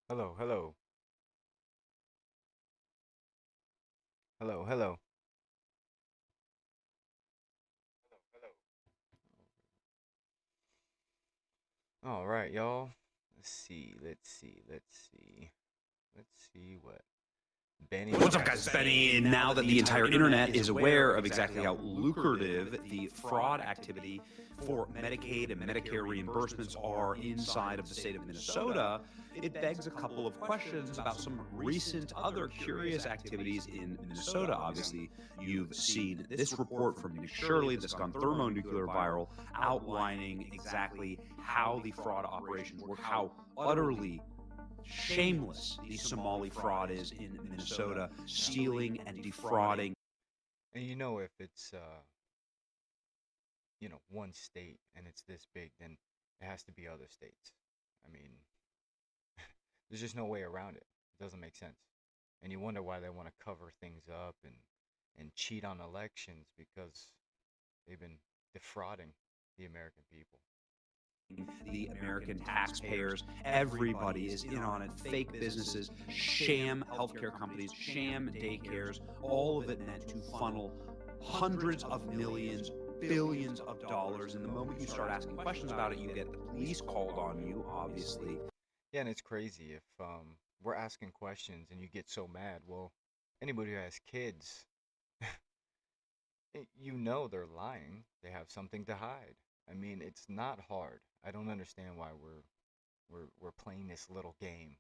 Hello, hello, hello, hello. All right, y'all. Let's see what Benny What's up, has guys? to It's say. Benny. And now that the entire internet is aware of exactly how lucrative the fraud activity for Medicaid and Medicare reimbursements are inside of the state of Minnesota, it begs a couple of questions about some recent other curious activities in Minnesota. Obviously, you've seen this report from Nick Shirley that's gone thermonuclear viral, outlining exactly how the fraud operations work, how utterly shameless the Somali fraud is in Minnesota, stealing and defrauding. And you know, if it's one state and it's this big, then it has to be other states. I mean, there's just no way around it. It doesn't make sense. And you wonder why they want to cover things up and cheat on elections because they've been defrauding the American people. The American taxpayers, everybody is in on it. Fake businesses, sham healthcare companies, sham daycares, all of it meant to funnel hundreds of millions, billions of dollars. And the moment you start asking questions about it, you get the police called on you, obviously. Yeah, and it's crazy if we're asking questions and you get so mad. Well, anybody who has kids, you know they're lying. They have something to hide. I mean, it's not hard. I don't understand why we're playing this little game.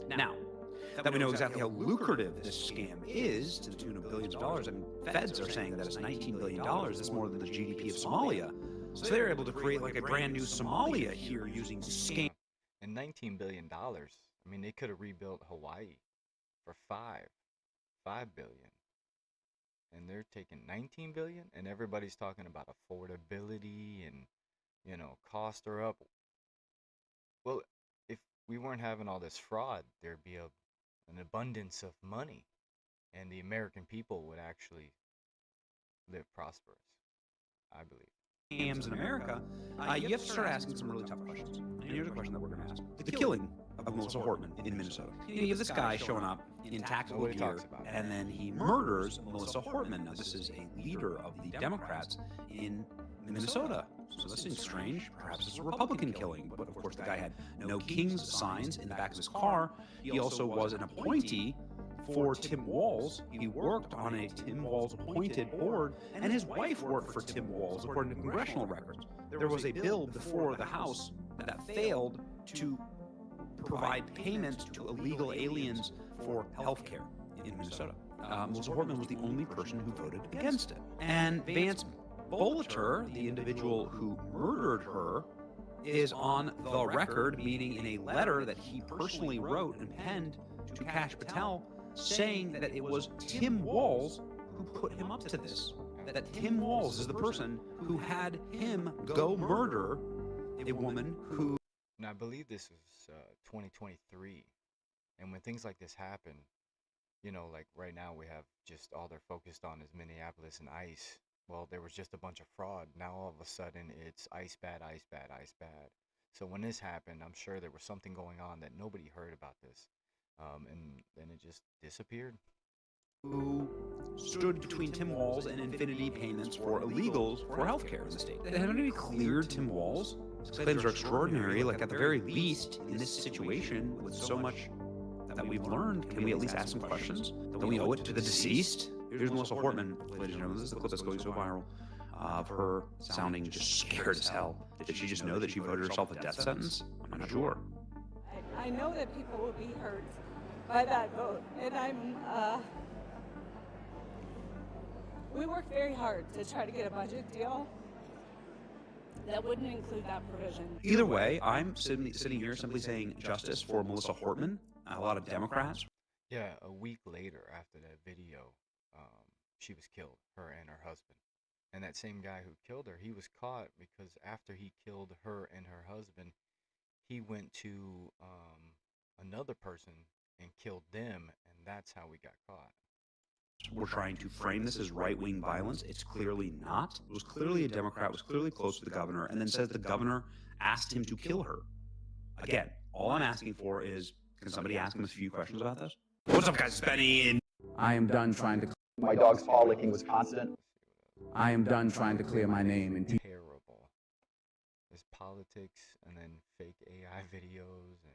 Now, that we know exactly how lucrative this scam is to the tune of billions of dollars, I mean, feds are saying that it's $19 billion. That's more than the GDP of Somalia. So they're able to create like a brand new Somalia here using scam. And $19 billion. I mean, they could have rebuilt Hawaii for five billion, and they're taking 19 billion, and everybody's talking about affordability and costs are up. Well, if we weren't having all this fraud, there'd be an abundance of money, and the American people would actually live prosperous, I believe. Scams in America, you have to start asking some really tough questions. And here's a question that we're going to ask. The killing of Melissa Hortman in Minnesota. You have this guy showing up in tactical Nobody gear, talks about it. and then he murders Melissa Hortman. Now, this is a leader of the Democrats in Minnesota. So this seems strange. Perhaps it's a Republican killing. But of course, the guy had no King's signs in the back of his car. He also was an appointee for Tim Walz. He worked on a Tim Walz appointed board, and his wife worked for Tim Walz, according to congressional records. There was a bill before the House that failed to provide payments to illegal aliens for health care in Minnesota. Melissa Hortman was the only person who voted against it. And Vance Bolater, the individual who murdered her, is on the record, meaning in a letter that he personally wrote and penned to Kash Patel, saying that it was Tim Walz who put him up to this. That Tim Walz is the person who had him go murder a woman who. And I believe this was 2023. And when things like this happen, like right now we have just all they're focused on is Minneapolis and ICE. Well, there was just a bunch of fraud. Now all of a sudden it's ICE bad, ICE bad, ICE bad. So when this happened, I'm sure there was something going on that nobody heard about this. And then it just disappeared. Who stood between Tim Walz and Infinity payments for illegals for healthcare in the state. They haven't even cleared Tim Walz. His claims are extraordinary. Like, at the very least, in this situation, with so much that we've learned, can we at least ask some questions? Don't we owe it to the deceased? Here's Melissa Hortman, ladies and gentlemen. This is the clip that's going so viral of her sounding just scared as hell. Did she just know that she voted herself a death sentence? I'm not sure. I know that people will be hurt by that vote, and we worked very hard to try to get a budget deal that wouldn't include that provision. Either way, I'm sitting here simply saying justice for Melissa Hortman. A lot of Democrats. Yeah, a week later after that video, she was killed, her and her husband. And that same guy who killed her, he was caught because after he killed her and her husband, he went to another person and killed them, and that's how we got caught. We're trying to frame this as right-wing violence. It's clearly not. It was clearly a Democrat, was clearly close to the governor, and then says the governor asked him to kill her. Again, all I'm asking for is, can somebody ask him a few questions about this? What's up, guys? It's Benny. I am done trying to. My dog's paw licking was constant. I am done trying to clear my name and Terrible. There's politics and then fake AI videos and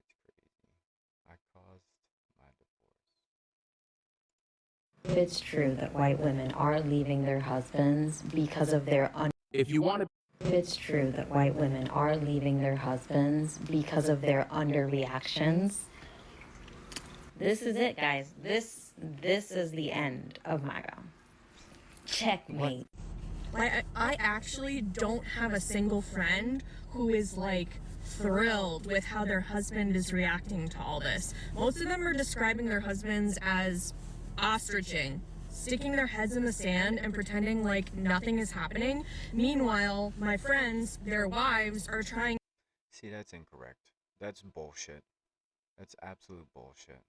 it's crazy. I caused my divorce. It's true that white women are leaving their husbands because of their if you want to. It's true that white women are leaving their husbands because of their underreactions. This is it, guys. This is the end of MAGA. Checkmate. I actually don't have a single friend who is like thrilled with how their husband is reacting to all this. Most of them are describing their husbands as ostriching, sticking their heads in the sand and pretending like nothing is happening. Meanwhile, my friends, their wives, are trying. See, that's incorrect. That's bullshit. That's absolute bullshit.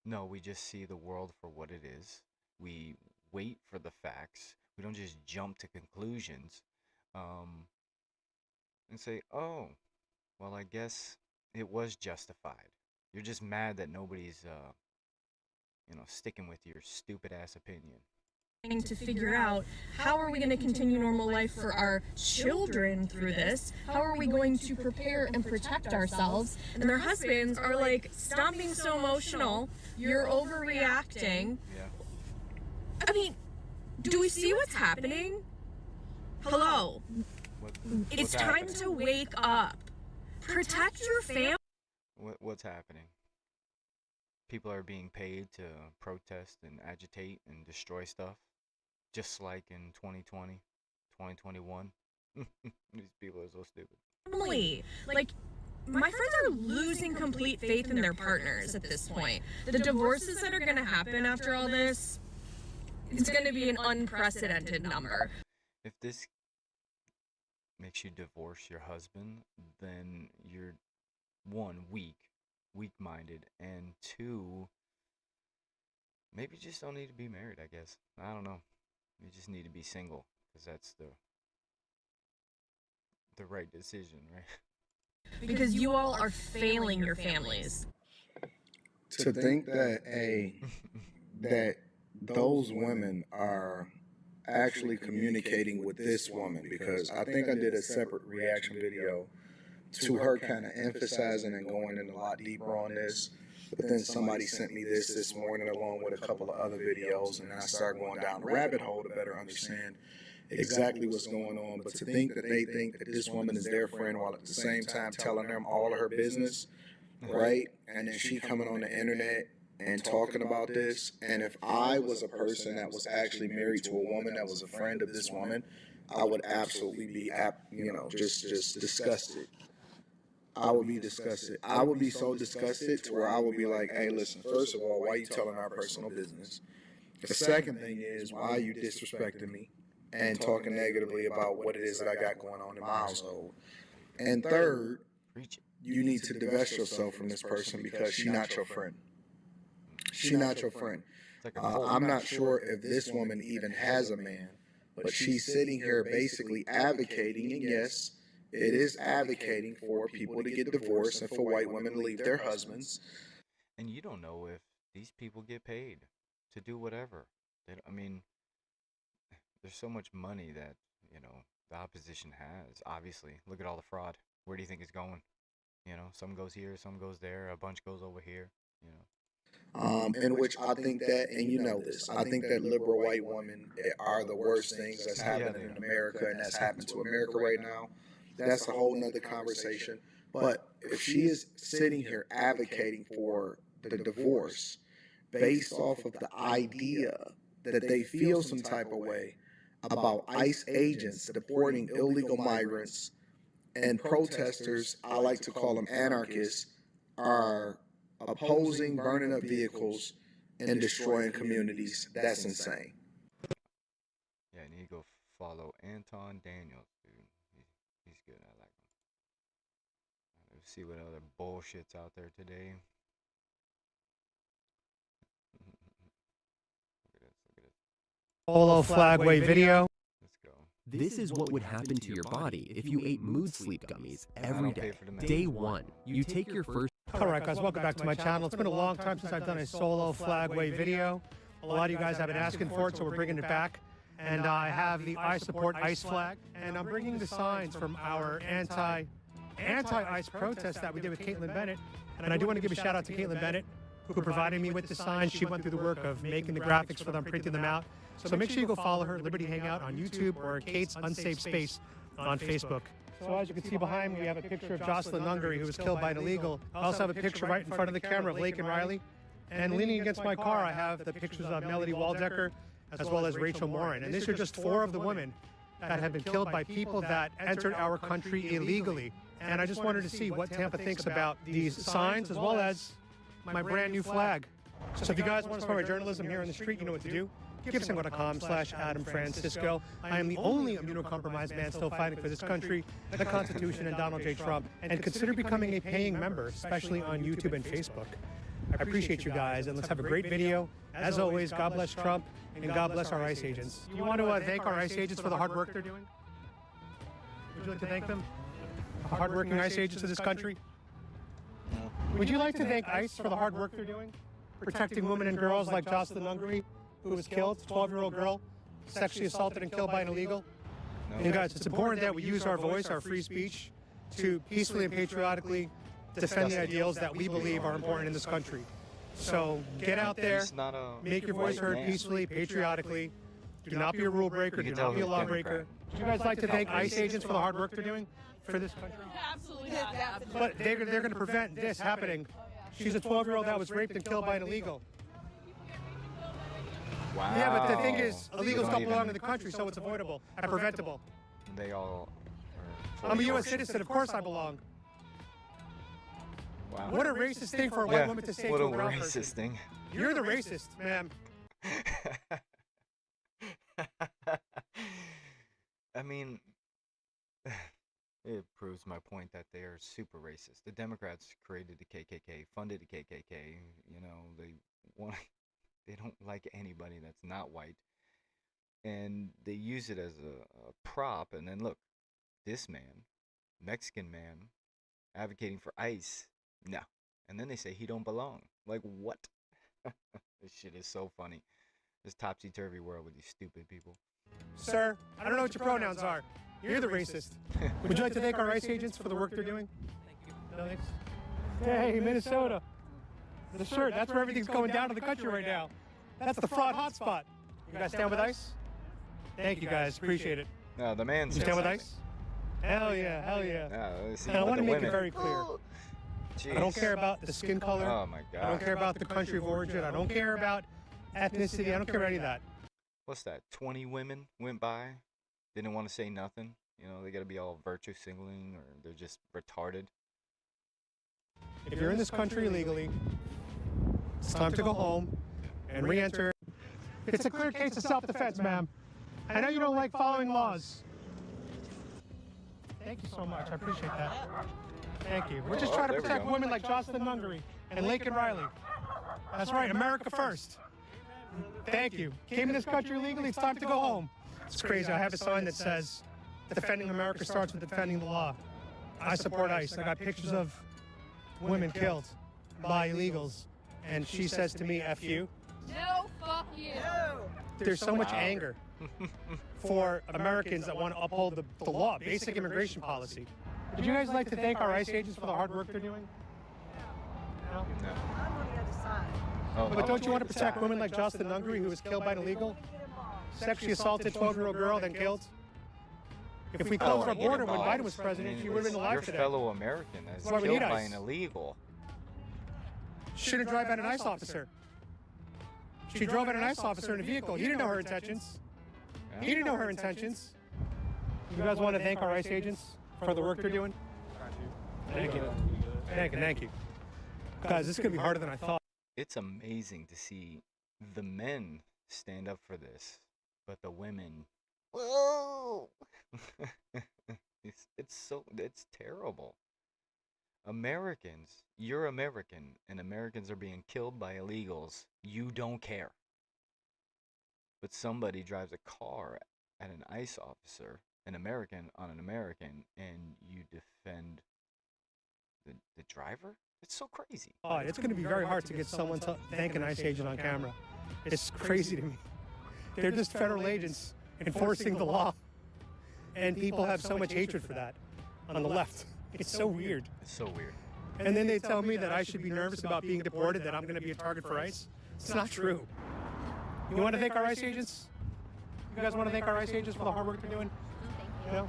No, we just see the world for what it is. We wait for the facts. We don't just jump to conclusions and say, oh, well, I guess it was justified. You're just mad that nobody's, sticking with your stupid ass opinion. To figure out how are we going to continue normal life for our children through this? How are we going to prepare and protect ourselves? And their husbands are like, stop being so emotional. You're overreacting. Yeah. I mean, do we see what's happening? Hello. It's time to wake up. Protect your family. What's happening? People are being paid to protest and agitate and destroy stuff. Just like in 2020, 2021. These people are so stupid. Like, my friends are losing complete faith in their partners at this point. The divorces that are going to happen after all this, it's going to be an unprecedented number. If this makes you divorce your husband, then you're, one, weak-minded, and two, maybe you just don't need to be married, I guess. I don't know. You just need to be single, because that's the right decision, right? Because you all are failing your families. To think that that those women are actually communicating with this woman, because I think I did a separate reaction video to her kind of emphasizing and going in a lot deeper on this. But then somebody sent me this morning along with a couple of other videos, and I started going down the rabbit hole to better understand exactly what's going on. But to think that they think that this woman is their friend while at the same time telling them all of her business, right? And then she coming on the internet and talking about this. And if I was a person that was actually married to a woman that was a friend of this woman, I would absolutely be, just disgusted. I would be disgusted. I would be so disgusted to where I would be like, hey, listen, first of all, why are you telling our personal business? The second thing is, why are you disrespecting me and talking negatively about what it is that I got going on in my household? And third, you need to divest yourself from this person because she's not your friend. She's not your friend. I'm not sure if this woman even has a man, but she's sitting here basically advocating, and yes, it is advocating for people to get divorced and for white women to leave their husbands. And you don't know if these people get paid to do whatever. There's so much money that, the opposition has. Obviously, look at all the fraud. Where do you think it's going? Some goes here, some goes there, a bunch goes over here, In which I think that, and you know this, I think that liberal white women are the worst things that's happening in America, and that's happened to America right now. That's a whole nother conversation. But if she is sitting here advocating for the divorce based off of the idea that they feel some type of way about ICE agents deporting illegal migrants and protesters, I like to call them anarchists, are opposing burning up vehicles and destroying communities, that's insane. Yeah, I need to go follow Anton Daniels, dude. He's good. I like him. Let's see what other bullshit's out there today. Look at this. Polo flag wave video. Let's go. This is what would happen to your body if you ate mood sleep gummies every don't pay day. for the meds. Day 1, you take your first. Alright guys, welcome back to my channel. It's been a long time since I've done a solo flag wave video. A lot of you guys have been asking for it, so we're bringing it back. And I have the I Support ICE flag, and I'm bringing the signs from our anti-ICE protest that we did with Caitlin Bennett. And I do want to give a shout out to Caitlin Bennett, who provided me with the signs. She went through the work of making the graphics for them, printing them out. So make sure you go follow her, Liberty Hangout on YouTube, or Kate's Unsafe Space on Facebook. So as you can see behind me, we have a picture of Jocelyn Nungary, who was killed by an illegal. I also have a picture right in front of the camera of Lake and Riley. And leaning against my car, I have the pictures of Melody Waldecker, as well as Rachel Morin. And these are just 4 of the women that have been killed by people that entered our country illegally. And I just wanted to see what Tampa thinks about these signs, as well as my brand new flag. So if you guys want to support my journalism here on the street, you know what to do. GiveSango.com/Adam Francisco. I am the only immunocompromised man still fighting for this country, the Constitution, and Donald J. Trump. And consider becoming a paying member, especially on YouTube and Facebook. I appreciate you guys, and let's have a great video. As always, God bless Trump, and God bless our ICE agents. You want to thank our ICE agents for the hard work they're doing? Would you like to thank them? The hardworking ICE agents of this country? Would you like to thank ICE for the hard work they're doing? Protecting women and girls like Jocelyn Nungary, who was killed, 12-year-old girl, sexually assaulted and killed by an illegal. And guys, it's important that we use our voice, our free speech, to peacefully and patriotically defend the ideals that we believe are important in this country. So get out there, make your voice heard peacefully, patriotically. Do not be a rule breaker, do not be a law breaker. Would you guys like to thank ICE agents for the hard work they're doing for this country? Absolutely. But they're going to prevent this happening. She's a 12-year-old that was raped and killed by an illegal. Wow. Yeah, but the thing is, illegals don't belong in the country, so it's avoidable and preventable. They all are. I'm a U.S. citizen, of course I belong. Wow. What a racist thing for a white woman to say what to a a brown racist person. thing. You're the racist, ma'am. I mean, it proves my point that they are super racist. The Democrats created the KKK, funded the KKK. You know, they don't like anybody that's not white, and they use it as a prop. And then look, this man, Mexican man, advocating for ICE, no. And then they say he don't belong. Like, what? This shit is so funny. This topsy-turvy world with these stupid people. Sir, I don't know what your pronouns are. You're the racist. Would you like to thank our ICE agents for the work they're doing? Thank you. Hey, Minnesota. The shirt, that's where everything's going down in the country right now. That's the fraud hotspot. You guys stand with ICE? Thank you guys, appreciate it. No, the man. You stand with ICE? Hell yeah, hell yeah. And I want to make it very clear. Jeez. I don't care about the skin color. Oh my God. I don't care about the country of origin. I don't care about ethnicity. I don't care about any of that. What's that? 20 women went by, didn't want to say nothing. You know, they got to be all virtue signaling, or they're just retarded. If you're in this country illegally, it's time to go home and re-enter. It's a clear case of self-defense, ma'am. I know you don't like following laws. Thank you so much. I appreciate that. Thank you. We're just trying to protect women like Jocelyn Nungary and Lake and Riley. That's right, America first. Thank you. Came in this country illegally, it's time to go home. It's crazy. I have a sign that says, defending America starts with defending the law. I support ICE. I got pictures of women killed by illegals. And she says to me, F you. No, fuck you. There's so much anger for Americans that want to uphold the law, basic immigration policy. Would you guys like to thank our ICE agents for the hard work they're doing? No? No. I'm on the other side. Oh, But don't you want to protect women like Jocelyn Nungary, who was killed by an illegal? Sexually assaulted 12-year-old girl, then killed? If we closed our border when Biden was president, she would have been alive your today. fellow American is That's why we killed need by ICE. an illegal. She didn't drive at an ICE officer. She drove at an ICE officer in a vehicle. He didn't know her intentions. Yeah. He didn't know her intentions. You guys want to thank our ICE agents for the work they're doing? Thank you. Thank you. Guys, this is going to be harder than I thought. It's amazing to see the men stand up for this, but the women, whoa! it's terrible. Americans, you're American, and Americans are being killed by illegals. You don't care. But somebody drives a car at an ICE officer, an American on an American, and you defend the driver? It's so crazy. Oh, it's going to be very hard to get someone to thank an ICE agent on camera. It's crazy to me. They're just federal agents enforcing the law. And people have so much hatred for that on the left. It's so weird. It's so weird. And then they tell me that I should be nervous about being deported, that I'm going to be a target for ICE. It's not true. You want to thank our ICE agents? You guys want to thank our ICE agents for the hard work they're doing? Thank you. No?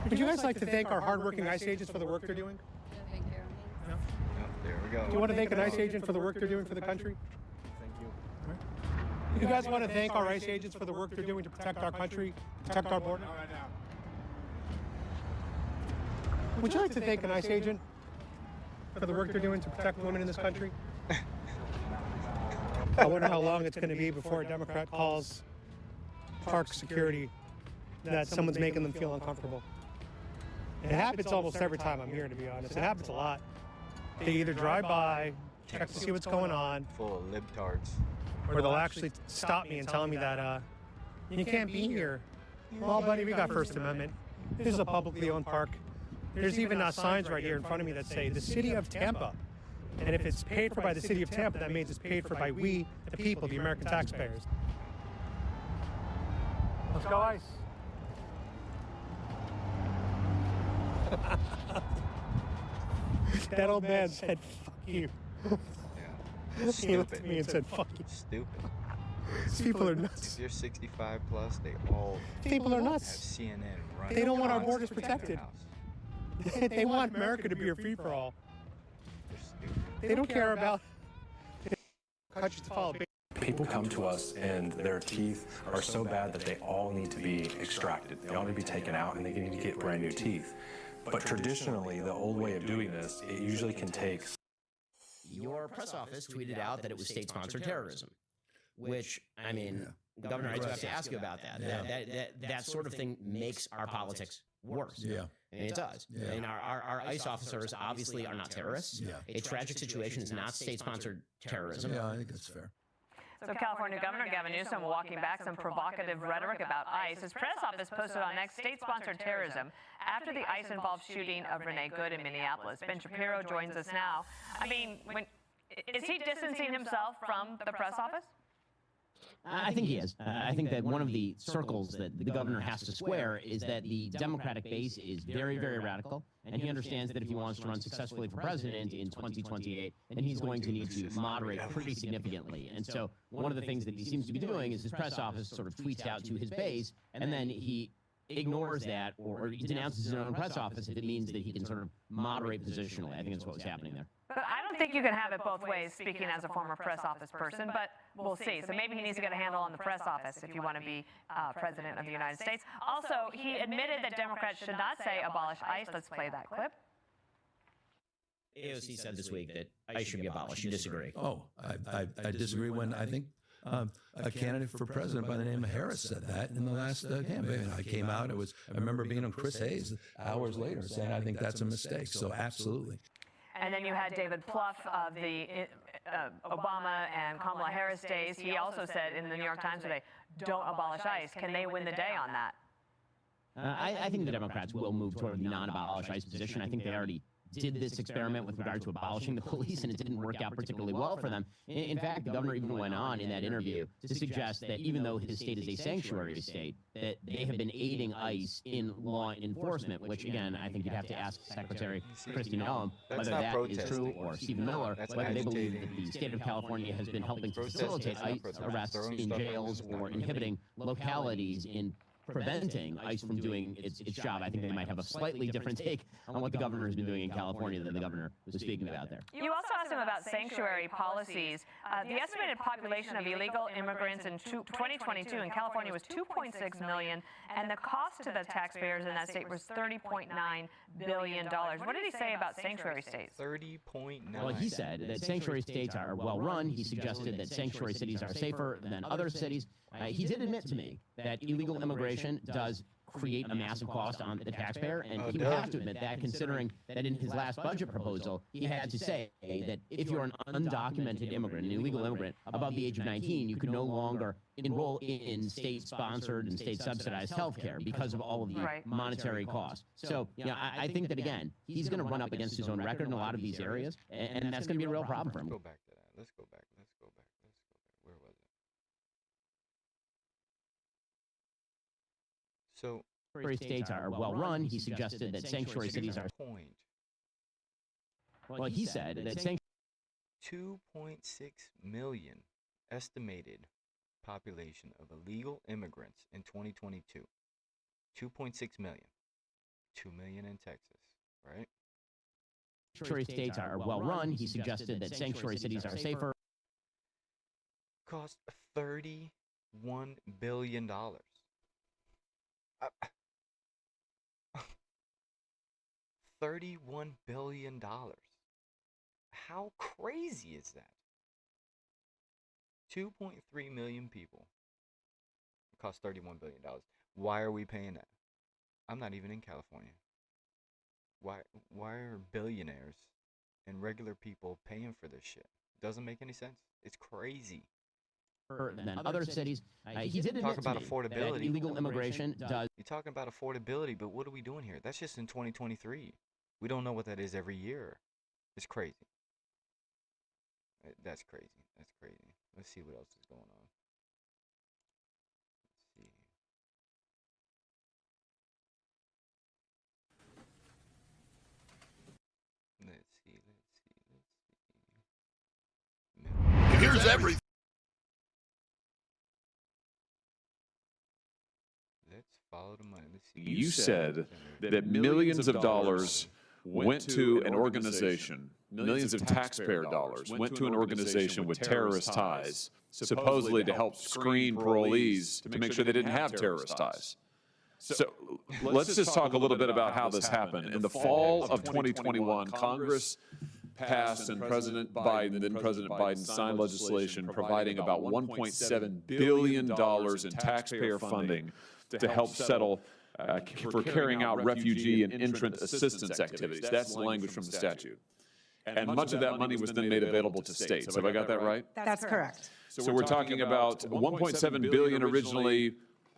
Would you guys like to thank our hardworking ICE agents for the work they're doing? Thank you. No? There we go. Do you want to thank an ICE agent for the work they're doing for the country? Thank you. You guys want to thank our ICE agents for the work they're doing to protect our country, protect our border? Would you like to thank an ICE agent for the work they're doing to protect women in this country? I wonder how long it's going to be before a Democrat calls park security that someone's making them feel uncomfortable. It happens almost every time I'm here, to be honest. It happens a lot. They either drive by, check to see what's going on, Full of libtards. or they'll actually stop me and tell me that you can't be here. Well, buddy, we got First Amendment. This is a publicly owned park. There's even signs right here in front of me that say the City of Tampa. And if it's paid for by the City of Tampa, that means it's paid for by we, the people, the American taxpayers. Let's go, ICE. That old man said, fuck you. Yeah. He looked at me and said, fuck you. Stupid. These people are nuts. If you're 65 plus, they all People are have nuts. CNN running. They don't want our constantly borders in their protected. house. They want America to be a free-for-all. They're stupid. They don't care about countries to follow. People come to us and their teeth are so bad that they all need to be extracted. They all need to be taken out and they need to get brand new teeth. But traditionally, the old way of doing this, it usually can take. Your press office tweeted out that it was state-sponsored terrorism, which, I mean, Governor, I do have to ask you about that. That sort of thing makes our politics worse. Yeah. And it does. Yeah. And our ICE officers obviously are not terrorists. Yeah. A tragic situation is not state-sponsored terrorism. Yeah, I think that's fair. So California Governor Gavin Newsom walking back some provocative rhetoric about ICE. His press office posted on X state-sponsored terrorism after the ICE-involved shooting of Renee Good in Minneapolis. Ben Shapiro joins us now. I mean, is he distancing himself from the press office? I think he is. I think that one of the circles that the governor has to square is that the Democratic base is very, very radical, and he understands that if he wants to run successfully for president in 2028, then he's going to need to moderate pretty significantly. And so one of the things that he seems to be doing is his press office sort of tweets out to his base, and then he ignores that or he denounces his own press office if it means that he can sort of moderate positionally. I think that's what was happening there. But I don't think you can have it both ways, speaking as a former press office person, but we'll see. So maybe he needs to get a handle on the press office if you want to be president of the United States. Also, he admitted that Democrats should not say abolish ICE. Let's play that clip. AOC said this week that ICE should be abolished. You disagree? Oh, I disagree when I think a candidate for president by the name of Harris said that in the last campaign. I came out, I remember being on Chris Hayes hours later saying, I think that's a mistake. So absolutely. And then you had David Plouffe of the Obama and Kamala Harris days. He also said in the New York Times today, don't abolish ICE. Can they win the day on that? I think the Democrats will move toward the non-abolish ICE position. I think they already did this experiment with regard to abolishing the police, and it didn't work out particularly well for them. In fact, the governor even went on in that interview to suggest that even though his state is a sanctuary state, that they have been aiding ICE in law enforcement, which, again, I think you'd have to ask Secretary Kristi Noem whether that is true, or Stephen Miller, whether they believe that the state of California has been helping to facilitate ICE arrests in jails or inhibiting localities in preventing ICE from doing its job. I think they might have a slightly different take on what the governor has been doing in California than the governor was speaking about there. You also asked him about sanctuary policies. The estimated population of illegal immigrants in 2022 in California was 2.6 million, and the cost to the taxpayers in that state was $30.9 billion. What did he say about sanctuary states? 30.9. Well, he said that sanctuary states are well run. He suggested that sanctuary cities are safer than other cities. He did admit to me that illegal immigration does create a massive cost on the taxpayer, and he would have to admit that, considering that in his last budget proposal, he had to say that if you're an undocumented immigrant, an illegal immigrant above the age of 19, you could no longer enroll in state-sponsored and state-subsidized health care because of all of the monetary costs. So, I think that, again, he's going to run up against his own record in a lot of these areas, and that's going to be a real problem for him. Let's go back to that. Let's go back. Where was it? So, Sanctuary states are well run. He suggested that sanctuary cities are. Point. Well, he said that 2.6 million estimated population of illegal immigrants in 2022. 2.6 million. 2 million in Texas, right? Sanctuary states are well run. He suggested that sanctuary cities are safer. Cost $31 billion. $31 billion. How crazy is that? 2.3 million people. It costs $31 billion. Why are we paying that? I'm not even in California. Why are billionaires and regular people paying for this shit? Doesn't make any sense. It's crazy. Than other cities. He did talk about affordability. That illegal immigration does. You're talking about affordability, but what are we doing here? That's just in 2023. We don't know what that is every year. It's crazy. That's crazy. That's crazy. Let's see what else is going on. Let's see. Here's everything. Let's follow the money. Let's see. You said that millions of dollars went to an organization, millions of taxpayer dollars went to an organization with terrorist ties, supposedly to help screen parolees to make sure they didn't have terrorist ties. So let's just talk a little bit about how this happened. In the fall of 2021, Congress passed and President Biden signed legislation providing about $1.7 billion in taxpayer funding to help settle for carrying out refugee and entrant assistance activities. That's the language from the statute. And much of that money was then made available to states. Have I got that right? That's correct. So we're talking about $1.7 billion originally,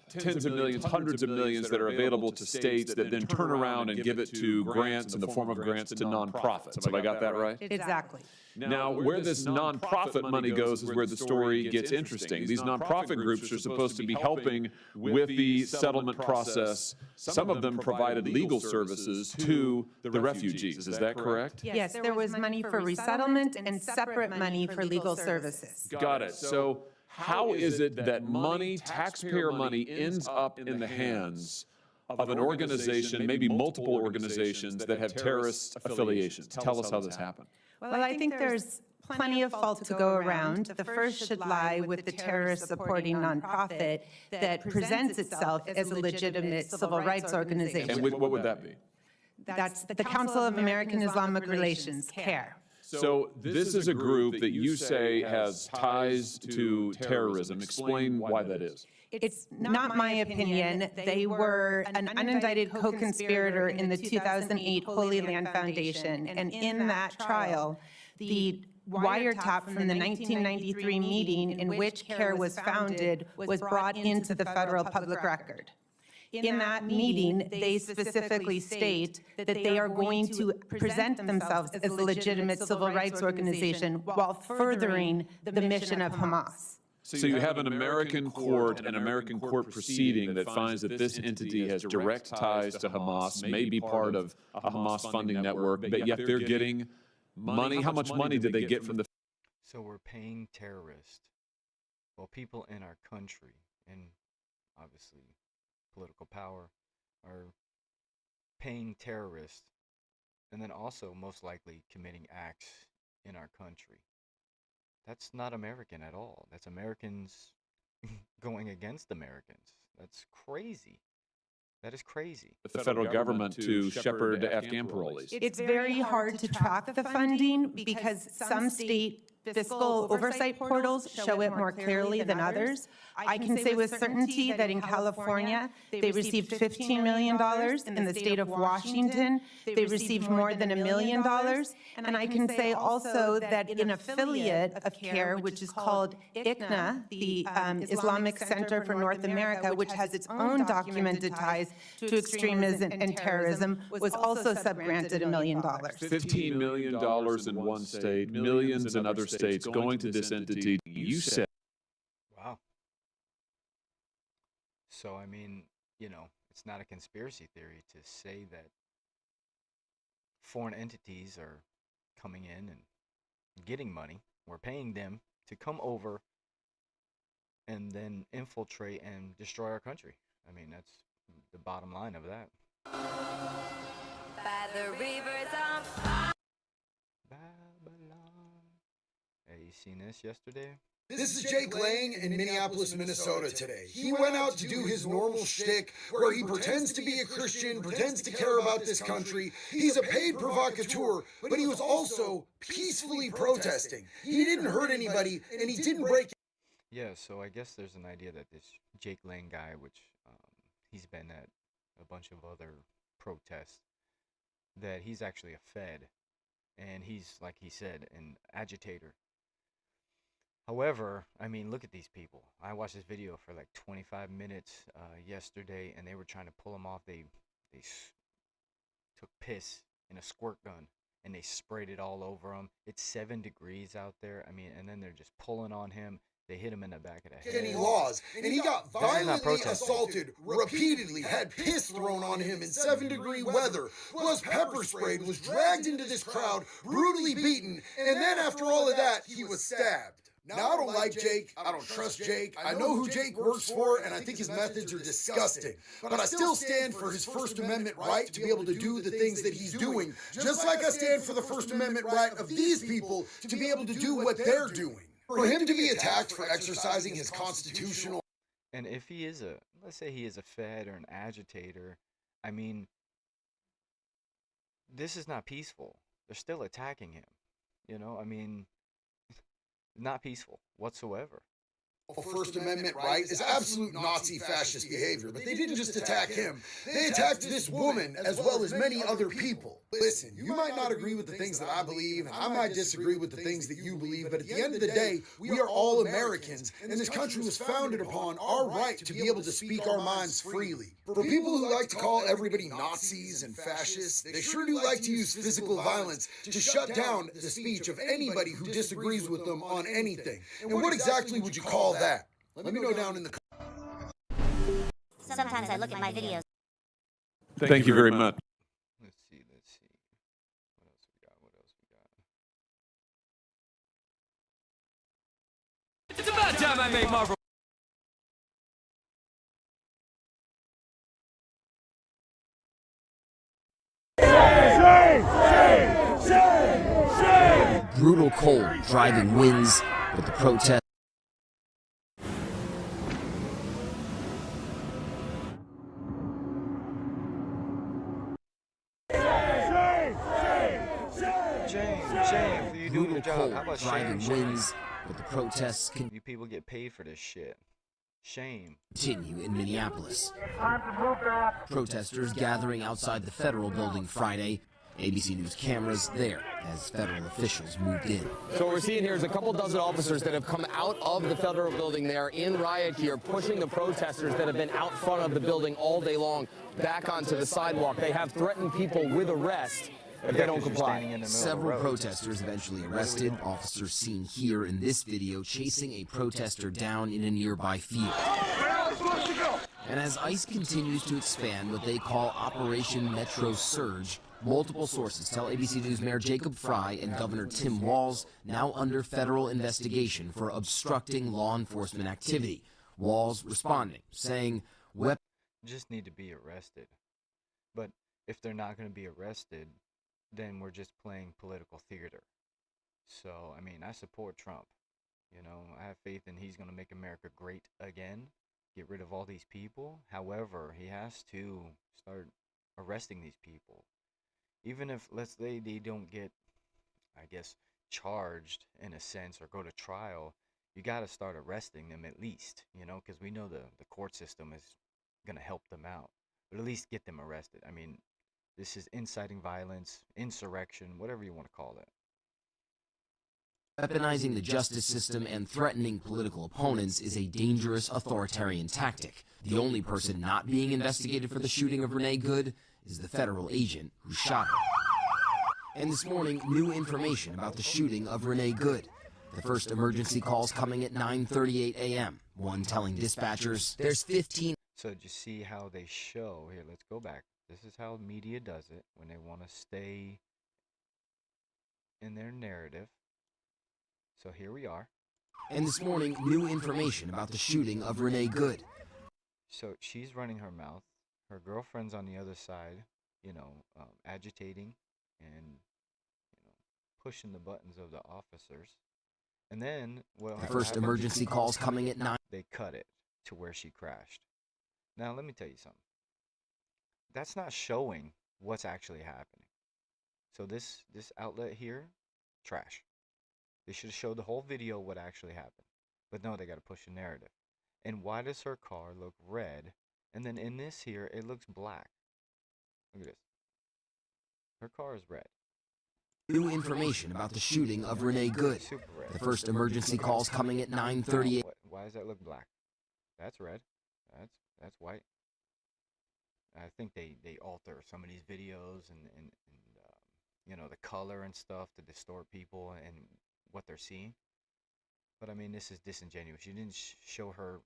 tens of millions, hundreds of millions that are available to states that then turn around and give it to grants in the form of grants to nonprofits. Have I got that right? Exactly. Now, where this nonprofit money goes is where the story gets interesting. These nonprofit groups are supposed to be helping with the settlement process. Some of them provided legal services to the refugees. Is that correct? Yes, there was money for resettlement and separate money for legal services. Got it. So how is it that money, taxpayer money, ends up in the hands of an organization, maybe multiple organizations that have terrorist affiliations? Tell us how this happened. Well, I think there's plenty of fault to go around. The first should lie with the terrorist-supporting nonprofit that presents itself as a legitimate civil rights organization. And what would that be? That's the Council of American Islamic Relations, CARE. So this is a group that you say has ties to terrorism. Explain why that is. It's not my opinion. They were an unindicted co-conspirator in the 2008 Holy Land Foundation, and in that trial, the wiretap from the 1993 meeting in which CARE was founded was brought into the federal public record. In that meeting, they specifically state that they are going to present themselves as a legitimate civil rights organization while furthering the mission of Hamas. So you have an American court proceeding that finds that this entity has direct ties to Hamas, may be part of a Hamas funding network, but yet they're getting money. How much money did they get from the? So we're paying terrorists, well, people in our country, and obviously political power, are paying terrorists, and then also most likely committing acts in our country. That's not American at all. That's Americans going against Americans. That's crazy. That is crazy. The federal government to shepherd Afghan parolees. It's very hard to track the funding because some state fiscal oversight portals show it more clearly than others. I can say with certainty that in California, they received $15 million. In the state of Washington, they received more than $1 million. And I can say also that an affiliate of CARE, which is called ICNA, the Islamic Center for North America, which has its own documented ties to extremism and terrorism, was also subgranted $1 million. $15 million in one state, millions in other states going to this entity. You said. Wow. So, I mean, it's not a conspiracy theory to say that foreign entities are coming in and getting money. We're paying them to come over and then infiltrate and destroy our country. I mean, that's the bottom line of that. By the rivers of Babylon. Hey, you seen this yesterday? This is Jake Lang in Minneapolis, Minnesota today. He went out to do his normal shtick where he pretends to be a Christian, pretends to care about this country. He's a paid provocateur, but he was also peacefully protesting. He didn't hurt anybody, and he didn't break. Yeah, so I guess there's an idea that this Jake Lang guy, which he's been at a bunch of other protests, that he's actually a Fed, and he's, like he said, an agitator. However, I mean, look at these people. I watched this video for like 25 minutes yesterday, and they were trying to pull him off. They took piss in a squirt gun, and they sprayed it all over him. It's 7 degrees out there. I mean, and then they're just pulling on him. They hit him in the back of the head. Any laws, and he got violently assaulted repeatedly, had piss thrown on him in 7-degree weather, was pepper sprayed, was dragged into this crowd, brutally beaten, and then after all of that, he was stabbed. Now, I don't like Jake. I don't trust Jake. I know who Jake works for, and I think his methods are disgusting. But I still stand for his First Amendment right to be able to do the things that he's doing, just like I stand for the First Amendment right of these people to be able to do what they're doing. For him to be attacked for exercising his constitutional... And if he is let's say he is a Fed or an agitator, I mean, this is not peaceful. They're still attacking him. I mean, not peaceful whatsoever. First Amendment right is absolute Nazi fascist behavior, but they didn't just attack him. They attacked this woman as well as many other people. Listen, you might not agree with the things that I believe, and I might disagree with the things that you believe, but at the end of the day, we are all Americans, and this country was founded upon our right to be able to speak our minds freely. For people who like to call everybody Nazis and fascists, they sure do like to use physical violence to shut down the speech of anybody who disagrees with them on anything. And what exactly would you call that? Let me know down in the comments. Sometimes I look at my videos. Thank you very much. Let's see. What else we got? It's about time I made Marvel. Brutal cold, driving winds, but the protest. James, you doing your job? How about driving shame? winds, but the protests You people get paid for this shit. Shame. continue in Minneapolis. Protesters gathering outside the federal building Friday. ABC News cameras there as federal officials moved in. So what we're seeing here is a couple dozen officers that have come out of the federal building there in riot gear, pushing the protesters that have been out front of the building all day long back onto the sidewalk. They have threatened people with arrest if they don't comply. Several protesters eventually arrested. Officers seen here in this video chasing a protester down in a nearby field. And as ICE continues to expand what they call Operation Metro Surge, multiple sources tell ABC News Mayor Jacob Fry and Governor Tim Walz now under federal investigation for obstructing law enforcement activity. Walz responding, saying, Just need to be arrested. But if they're not going to be arrested, then we're just playing political theater. So, I mean, I support Trump. I have faith in he's going to make America great again, get rid of all these people. However, he has to start arresting these people. Even if, let's say, they don't get, I guess, charged in a sense or go to trial, you got to start arresting them at least, you know, because we know the court system is going to help them out, but at least get them arrested. I mean, this is inciting violence, insurrection, whatever you want to call it. Weaponizing the justice system and threatening political opponents is a dangerous authoritarian tactic. The only person not being investigated for the shooting of Renee Good is the federal agent who shot her. And this morning, new information about the shooting of Renee Good. The first emergency calls coming at 9:38 a.m. One telling dispatchers there's 15. So just see how they show. Here, let's go back. This is how media does it when they want to stay in their narrative. So here we are. And this morning, new information about the shooting of Renee Good. So she's running her mouth. Her girlfriend's on the other side, agitating and, pushing the buttons of the officers. And then, the first emergency calls coming at 9. They cut it to where she crashed. Now, let me tell you something. That's not showing what's actually happening. So this outlet here, trash. They should have showed the whole video what actually happened. But no, they got to push a narrative. And why does her car look red? And then in this here, it looks black. Look at this. Her car is red. New information about the shooting of Renee Good. The first emergency calls coming at 9:38. Why does that look black? That's red. That's white. I think they alter some of these videos and the color and stuff to distort people and what they're seeing. But I mean, this is disingenuous. You didn't show her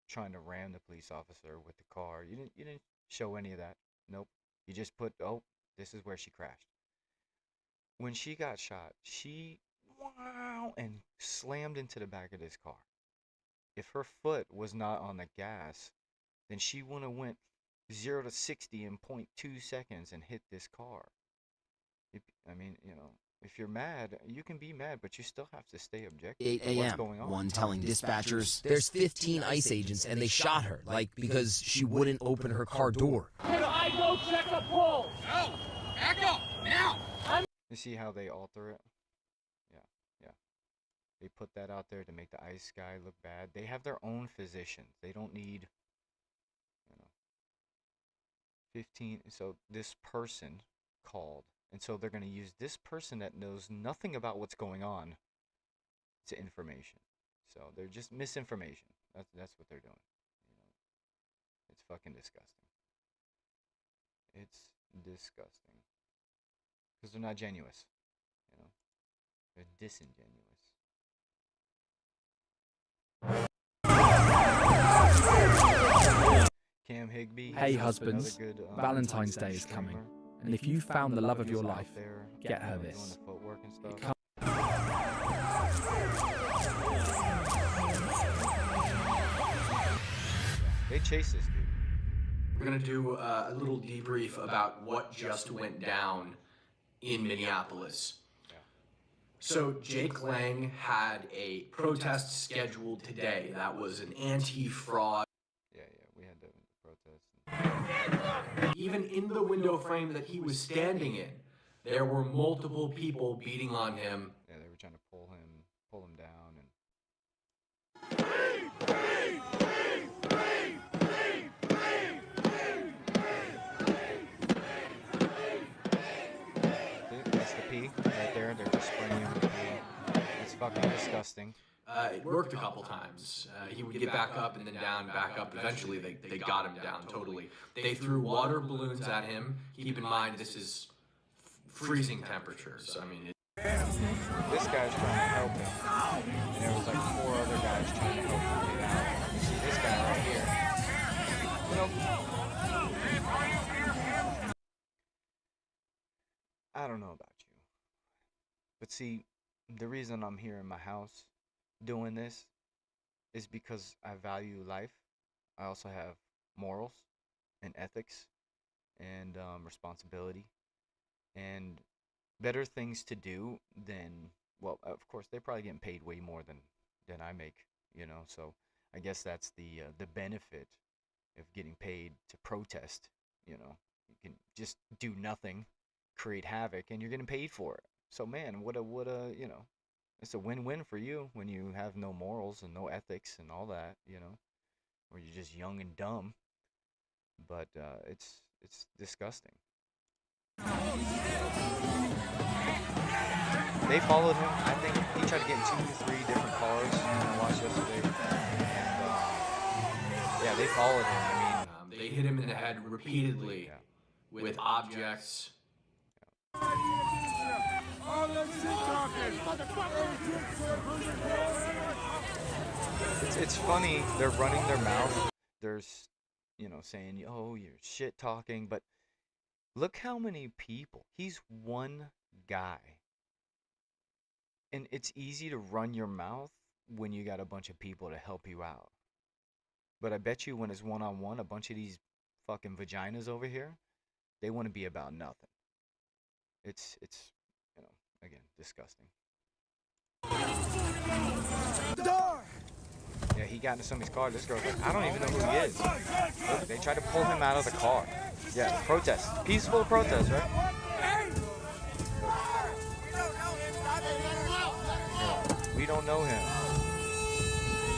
trying to ram the police officer with the car. You didn't show any of that. Nope. You just put, oh, this is where she crashed. When she got shot, she and slammed into the back of this car. If her foot was not on the gas, then she would have went 0 to 60 in 0.2 seconds and hit this car. If you're mad, you can be mad, but you still have to stay objective. 8 What's a.m. going on? One telling dispatchers there's 15 ICE agents and they shot her, because she wouldn't open her car door. Can I go check a pulse? No! Back up! Now! You see how they alter it? Yeah. They put that out there to make the ICE guy look bad. They have their own physicians. They don't need, 15. So this person called. And so they're going to use this person that knows nothing about what's going on to information. So they're just misinformation. That's what they're doing. It's fucking disgusting. It's disgusting. Because they're not genuine. They're disingenuous. Cam Higby. Hey husbands, good, Valentine's Day is coming. And if you found the love of your life, get her this. They chase this dude. We're going to do a little debrief about what just went down in Minneapolis. So Jake Lang had a protest scheduled today. That was an anti-fraud. Yeah, we had the protest. Even in the window frame that he was standing in, there were multiple people beating on him. Yeah, they were trying to pull him down, and that's the pee right there. They're just spraying him with pee. It's fucking disgusting. It worked a couple times. He would get back up and then down, back up. Eventually, they got him down totally. They threw water balloons at him. Keep in mind, this is freezing temperatures. I mean, this guy's trying to help him, and there was like 4 other guys trying to help him get out. You see this guy right here. I don't know about you, but see, the reason I'm here in my house doing this is because I value life. I also have morals and ethics and responsibility and better things to do than, well, of course, they're probably getting paid way more than I make, so I guess that's the benefit of getting paid to protest. You can just do nothing, create havoc, and you're getting paid for it. So man, what a it's a win-win for you when you have no morals and no ethics and all that, you know, or you're just young and dumb. But it's disgusting. They followed him. I think he tried to get in 2 or 3 different cars. I watched yesterday. And, yeah, they followed him. I mean, they hit him in the head repeatedly with objects. It's funny. They're running their mouth. There's, you know, saying, "Oh, you're shit talking," but look how many people. He's one guy. And it's easy to run your mouth when you got a bunch of people to help you out. But I bet you when it's one-on-one, a bunch of these fucking vaginas over here, they want to be about nothing. It's you know, again, disgusting. Yeah, he got into somebody's car. This girl's like, I don't even know who he is. Look, they tried to pull him out of the car. Yeah, protest. Peaceful protest, right? Yeah, we don't know him.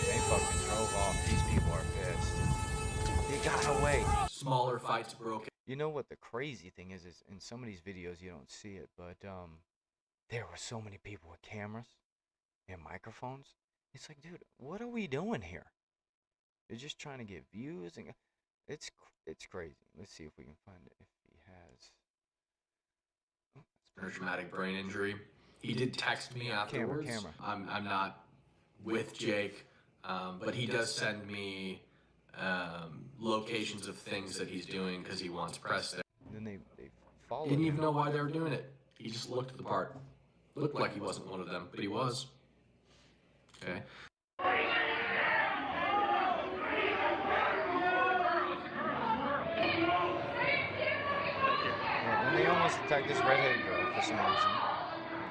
They fucking drove off. These people are pissed. They got away. Smaller fights broke. You know what the crazy thing is in some of these videos you don't see it, but there were so many people with cameras and microphones. It's like, dude, what are we doing here? They're just trying to get views, and it's crazy. Let's see if we can find it if he has. A traumatic brain injury. He did text me afterwards. Camera. I'm not with Jake, but he does send me locations of things that he's doing because he wants press there. And then they followed. Didn't even know why they were doing it. He just looked the part. Looked like he wasn't one of them, but he was. Okay. Yeah, then they almost attacked this redheaded girl for some reason.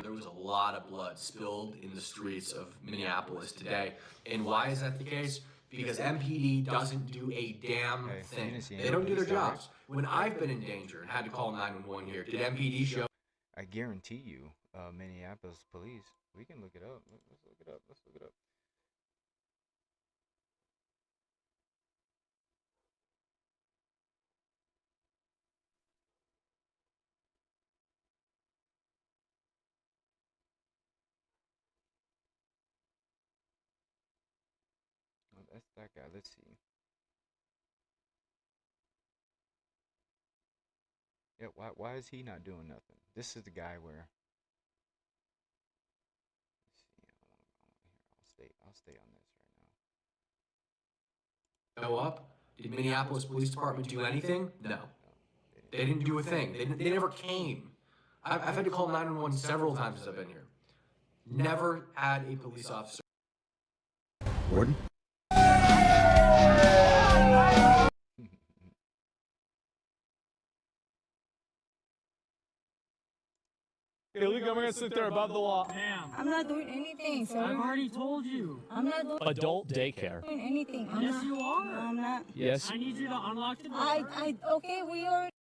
There was a lot of blood spilled in the streets of Minneapolis today. And why is that the case? Because MPD doesn't do a damn thing. They don't do their jobs. When I've been in danger and had to call 911 here, did MPD show? I guarantee you, Minneapolis police. We can look it up. Let's look it up. Let's look it up. Oh, that's that guy. Let's see. Yeah, why is he not doing nothing? This is the guy where. Let's see. I'll stay on this right now. Show up? Did Minneapolis Police Department do anything? No. They didn't do a thing. They never came. I've had to call 911 several times since I've been here. Never had a police officer. Gordon? Illegal immigrants sit there above the law. Ma'am. I'm not doing anything, sir. I've already told you. I'm not doing Adult daycare. doing anything. Yes, you are. No, I'm not. Yes. I need you to unlock the door. Okay, we already.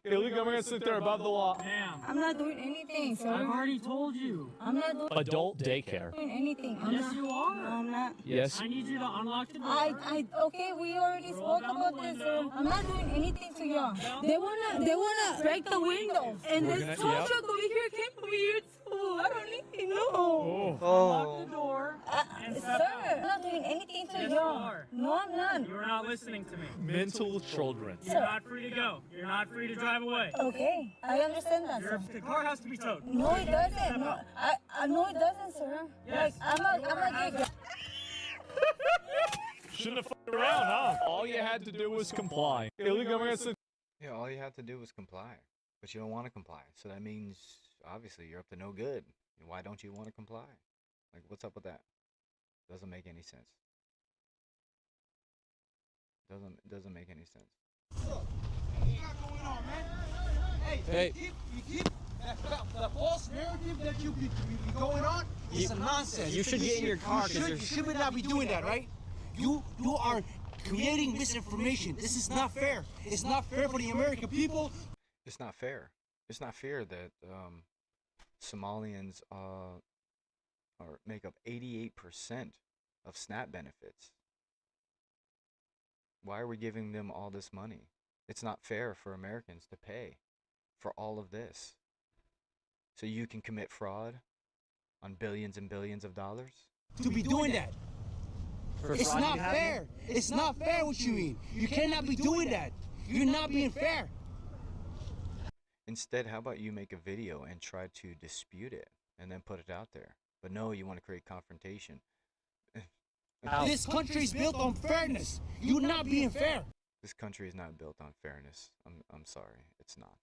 Illegal immigrants sit there above the law. Ma'am. I'm not doing anything, sir. I've already told you. I'm not doing Adult daycare. doing anything. Yes, you are. No, I'm not. Yes. I need you to unlock the door. Okay, we already spoke about this, sir. I'm not doing anything to y'all. They wanna break the windows. And this tow truck over here came over here too. I don't even know. Unlock the door. Sir, I'm not doing anything to y'all. No, I'm not. You're not listening to me. Mental children. Sir. You're not free to go. You're not free to drive away. Okay, I understand that, sir. The car has to be towed. No, it doesn't. No, I know it doesn't, sir. Yes. Like, I'm a Shouldn't have fucked around, huh? All you had to do was comply. Illegal immigrants. Yeah, all you have to do is comply, but you don't want to comply. So that means obviously you're up to no good. Why don't you want to comply? Like, what's up with that? Doesn't make any sense. Doesn't make any sense. Hey, you keep the false narrative that you be going on is some nonsense. You should get in your car. You should not be doing that, right? You are creating misinformation. This is not fair. It's not fair for the American people. It's not fair. It's not fair that Somalians or make up 88% of SNAP benefits. Why are we giving them all this money? It's not fair for Americans to pay for all of this. So you can commit fraud on billions and billions of dollars? To be doing that. It's not fair. It's not fair what you mean. You cannot be doing that. You're not being fair. Instead, how about you make a video and try to dispute it and then put it out there? But no, you want to create confrontation. This country is built on fairness. You're not being fair. This country is not built on fairness. I'm sorry, it's not.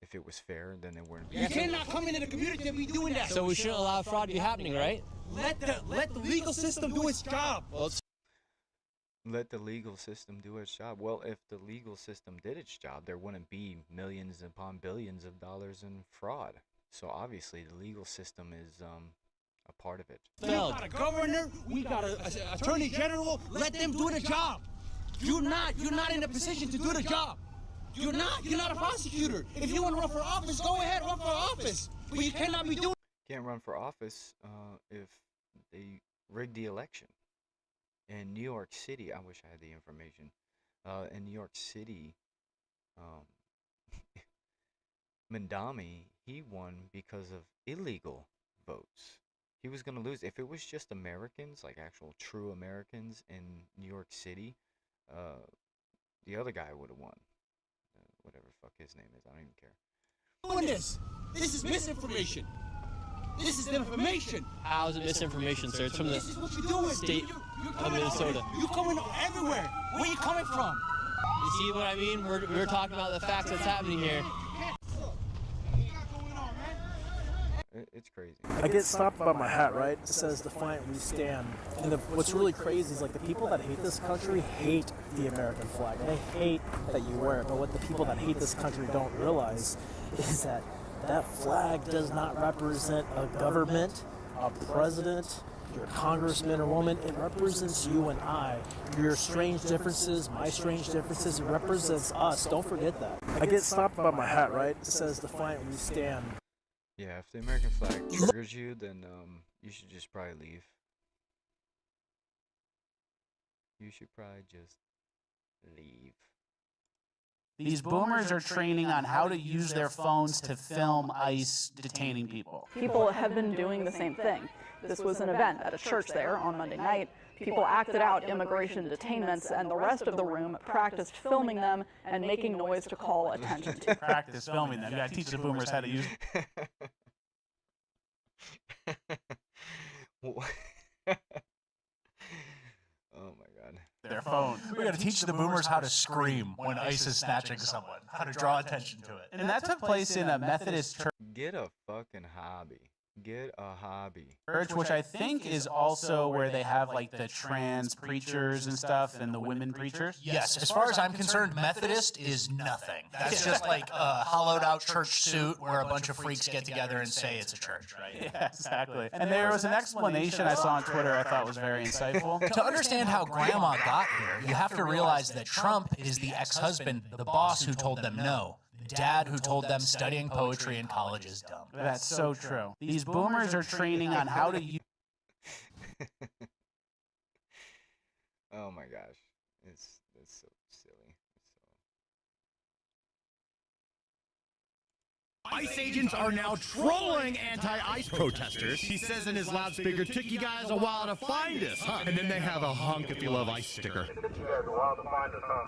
If it was fair, then it wouldn't be. You cannot come into the community and be doing that. So we shouldn't allow fraud to be happening, right? Let the legal system do its job. Let the legal system do its job. Well, if the legal system did its job, there wouldn't be millions upon billions of dollars in fraud. So obviously, the legal system is a part of it. We got a governor. We got an attorney general. Let them do the job. You're not in a position to do the job. You're not a prosecutor. If you want to run for office, go ahead, run for office. But you cannot be doing. Can't run for office if they rigged the election. In New York City, I wish I had the information. In New York City, Mandami, he won because of illegal votes. He was going to lose. If it was just Americans, like actual true Americans in New York City, the other guy would have won. Whatever the fuck his name is, I don't even care. Doing this. This is misinformation. This is information. How is it misinformation, sir? It's from the state of Minnesota. You're coming everywhere. Where are you coming from? You see what I mean? We're talking about the facts that's happening here. It's crazy. I get stopped by my hat, right? It says "Defiant We Stand." And what's really crazy is like the people that hate this country hate the American flag. They hate that you wear it. But what the people that hate this country don't realize is that that flag does not represent a government, a president, your congressman or woman. It represents you and I. Your strange differences, my strange differences. It represents us. Don't forget that. I get stopped by my hat, right? It says "Defiant We Stand." Yeah, if the American flag triggers you, then you should just probably leave. You should probably just leave. These boomers are training on how to use their phones to film ICE detaining people. People have been doing the same thing. This was an event at a church there on Monday night. People acted out immigration detainments, and the rest of the room practiced filming them and making noise to call attention to. Practice filming them. You gotta teach the boomers how to use. Oh my God. Their phone. We gotta teach the boomers how to scream when ICE is snatching someone, how to draw attention to it. And that took place in a Methodist church. Get a fucking hobby. Get a hobby. Church, which I think is also where they have like the trans preachers and stuff and the women preachers. Yes, as far as I'm concerned, Methodist is nothing. That's just like a hollowed out church suit where a bunch of freaks get together and say it's a church, right? Yeah, exactly. And there was an explanation I saw on Twitter I thought was very insightful. To understand how grandma got here, you have to realize that Trump is the ex-husband, the boss who told them no. The dad who told them studying poetry in college is dumb. That's so true. These boomers are training on how to use. Oh my gosh, it's so silly. ICE agents are now trolling anti-ICE protesters. He says in his loudspeaker, "Took you guys a while to find us, huh?" And then they have a "honk if you love ICE" sticker. Took you guys a while to find us, huh?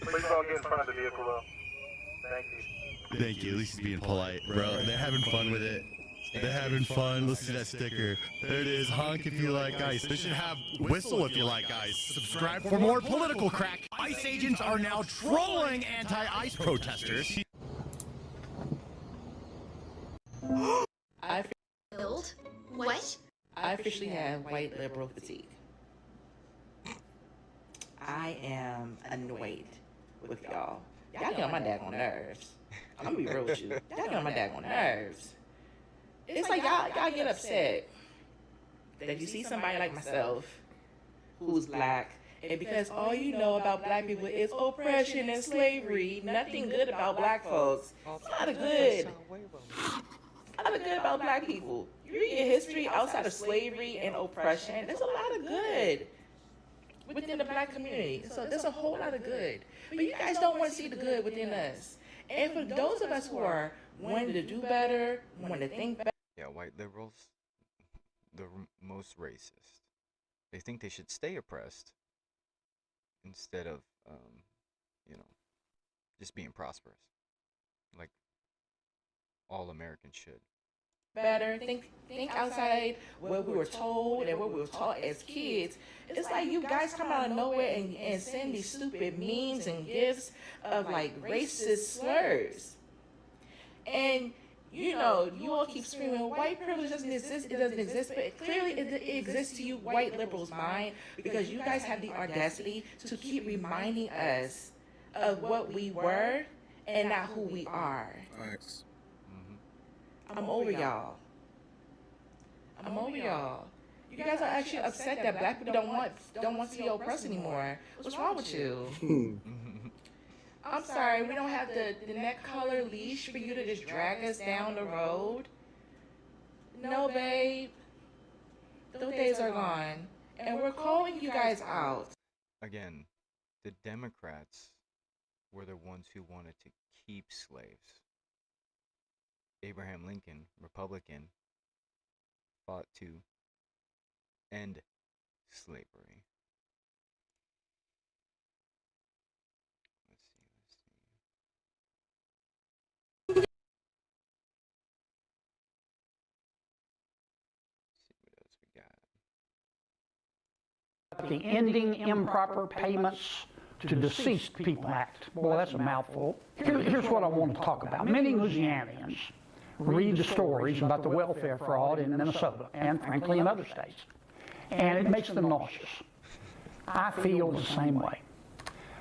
Please don't get in front of the vehicle, though. Thank you. Thank you. At least he's being polite, bro. They're having fun with it. They're having fun. Listen to that sticker. There it is. Honk if you like ICE. They should have whistle if you like ICE. Subscribe for more political crack. ICE agents are now trolling anti-ICE protesters. I filled? What? I officially have white liberal fatigue. I am annoyed with y'all. Y'all get on my daggone nerves. I'm gonna be real with you. Y'all get on my daggone nerves. It's like y'all get upset that you see somebody like myself who's black, and because all you know about black people is oppression and slavery, nothing good about black folks. It's not a good. a lot of good about black people. You read your history outside of slavery and oppression, there's a lot of good within the black community. So there's a whole lot of good. But you guys don't want to see the good within us. And for those of us who are wanting to do better, wanting to think better. Yeah, white liberals, the most racist. They think they should stay oppressed instead of, just being prosperous, like all Americans should. Better, think outside what we were told and what we were taught as kids. It's like you guys come out of nowhere and send these stupid memes and gifs of like racist slurs. And you all keep screaming, white privilege doesn't exist, it doesn't exist, but clearly it exists to you white liberals' mind, because you guys have the audacity to keep reminding us of what we were and not who we are. Thanks. I'm over y'all. I'm over y'all. You guys are actually upset that black people don't want to be oppressed anymore. What's wrong with you? I'm sorry, we don't have the neck color leash for you to just drag us down the road. No, babe. Those days are gone. And we're calling you guys out. Again, the Democrats were the ones who wanted to keep slaves. Abraham Lincoln, Republican, fought to end slavery. The Ending Improper Payments to Deceased People Act. Boy, that's a mouthful. Here's what I want to talk about. Many Louisianians read the stories about the welfare fraud in Minnesota and, frankly, in other states, and it makes them nauseous. I feel the same way.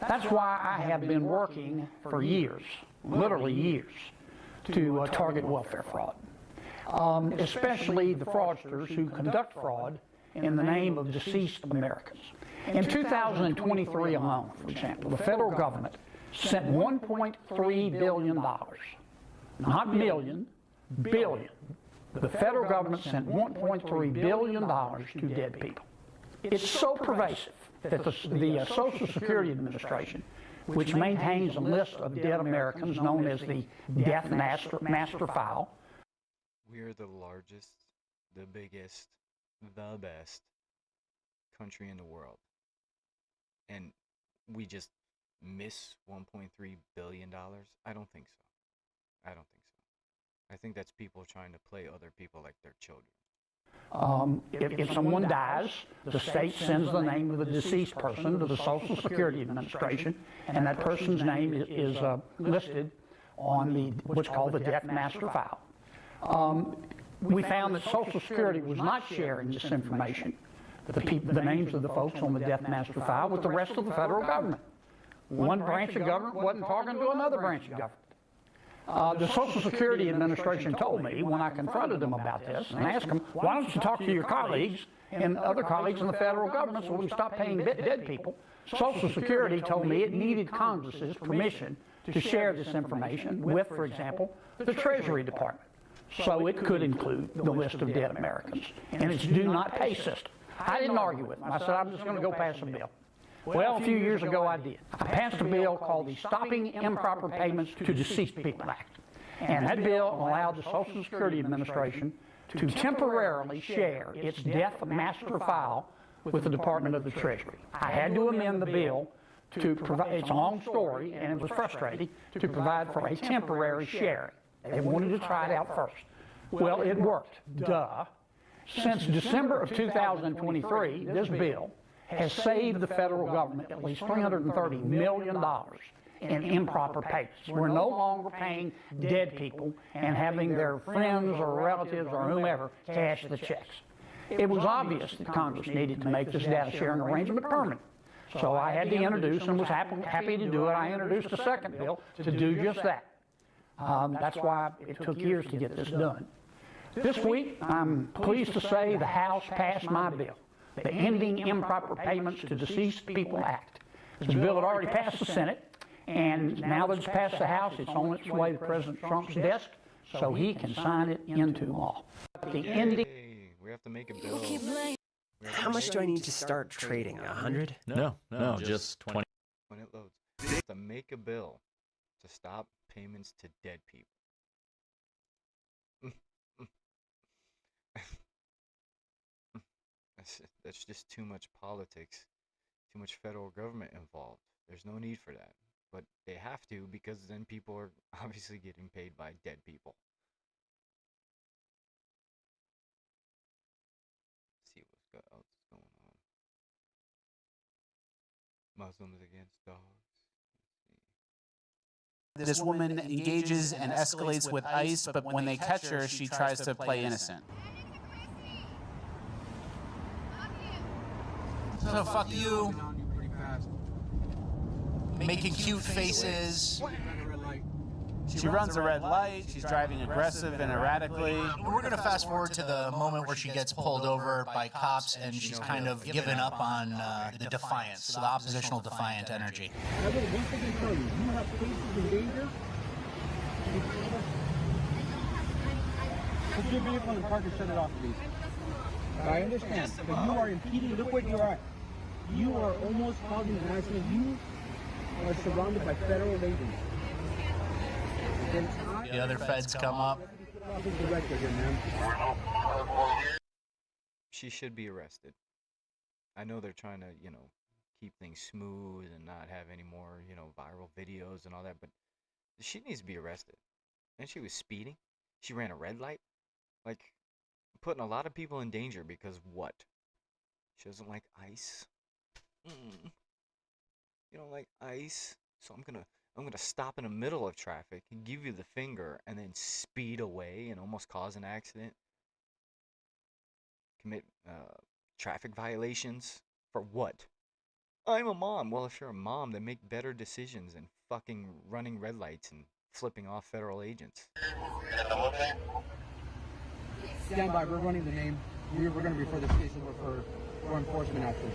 That's why I have been working for years, literally years, to target welfare fraud, especially the fraudsters who conduct fraud in the name of deceased Americans. In 2023 alone, for example, the federal government sent $1.3 billion, not million, billion. The federal government sent $1.3 billion to dead people. It's so pervasive that the Social Security Administration, which maintains a list of dead Americans known as the Death Master File. We are the largest, the biggest, the best country in the world, and we just miss $1.3 billion? I don't think so. I think that's people trying to play other people like their children. If someone dies, the state sends the name of the deceased person to the Social Security Administration, and that person's name is listed on what's called the Death Master File. We found that Social Security was not sharing this information, the names of the folks on the Death Master File, with the rest of the federal government. One branch of government wasn't talking to another branch of government. The Social Security Administration told me when I confronted them about this and asked them, why don't you talk to your colleagues and other colleagues in the federal government so we stop paying dead people? Social Security told me it needed Congress's permission to share this information with, for example, the Treasury Department, so it could include the list of dead Americans and its do not pay system. I didn't argue with them. I said, I'm just going to go pass a bill. Well, a few years ago I did. I passed a bill called the Stopping Improper Payments to Deceased People Act. And that bill allowed the Social Security Administration to temporarily share its Death Master File with the Department of the Treasury. I had to amend the bill to provide, it's a long story and it was frustrating, to provide for a temporary sharing. They wanted to try it out first. Well, it worked. Duh. Since December of 2023, this bill has saved the federal government at least $330 million in improper payments. We're no longer paying dead people and having their friends or relatives or whomever cash the checks. It was obvious that Congress needed to make this data sharing arrangement permanent. So I had to introduce, and was happy to do it, I introduced a second bill to do just that. That's why it took years to get this done. This week, I'm pleased to say the House passed my bill, the Ending Improper Payments to Deceased People Act. This bill had already passed the Senate, and now that it's passed the House, it's on its way to President Trump's desk so he can sign it into law. The ending. We have to make a bill. How much do I need to start trading? 100? No, just 20. When it loads, we have to make a bill to stop payments to dead people. That's just too much politics, too much federal government involved. There's no need for that. But they have to, because then people are obviously getting paid by dead people. Let's see what's else going on. Muslims against dogs. This woman engages and escalates with ICE, but when they catch her, she tries to play innocent. So fuck you. Making cute faces. She runs a red light. She's driving aggressive and erratically. We're going to fast forward to the moment where she gets pulled over by cops and she's kind of given up on the defiance, so the oppositional defiant energy. I will once again tell you, you have cases in danger. Put your vehicle in the park and shut it off, please. I understand, but you are impeding. Look what you are. You are almost causing an accident. You are surrounded by federal agents. The other feds come up. She should be arrested. I know they're trying to, keep things smooth and not have any more, viral videos and all that, but she needs to be arrested. And she was speeding. She ran a red light. Like, putting a lot of people in danger because what? She doesn't like ice. You don't like ice, so I'm gonna stop in the middle of traffic and give you the finger and then speed away and almost cause an accident. Commit traffic violations for what? I'm a mom. Well, if you're a mom, then make better decisions than fucking running red lights and flipping off federal agents. Stand by. We're running the name. We're going to refer this case over for enforcement action.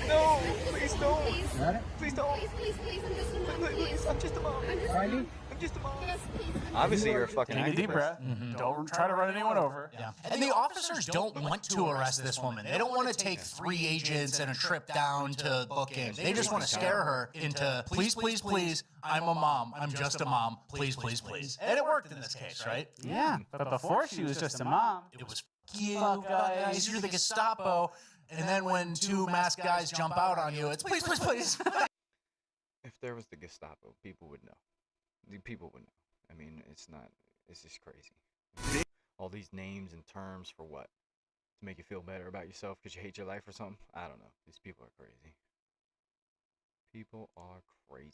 No, please don't. Got it? Please don't. Please, I'm just a mom. Riley? I'm just a mom. Obviously, you're a fucking Take a deep activist. breath. Don't try to run anyone over. Yeah. And the officers don't want to arrest this woman. They don't want to take 3 agents and a trip down to booking. They just want to scare her into, please, please, please, I'm a mom. I'm just a mom. Please, please, please. And it worked in this case, right? Yeah, but before she was just a mom, it was, you guys, you're the Gestapo. And then when 2 masked guys jump out on you, it's please, please, please. If there was the Gestapo, people would know. The people would know. I mean, it's just crazy. All these names and terms for what? To make you feel better about yourself because you hate your life or something? I don't know. These people are crazy. People are crazy.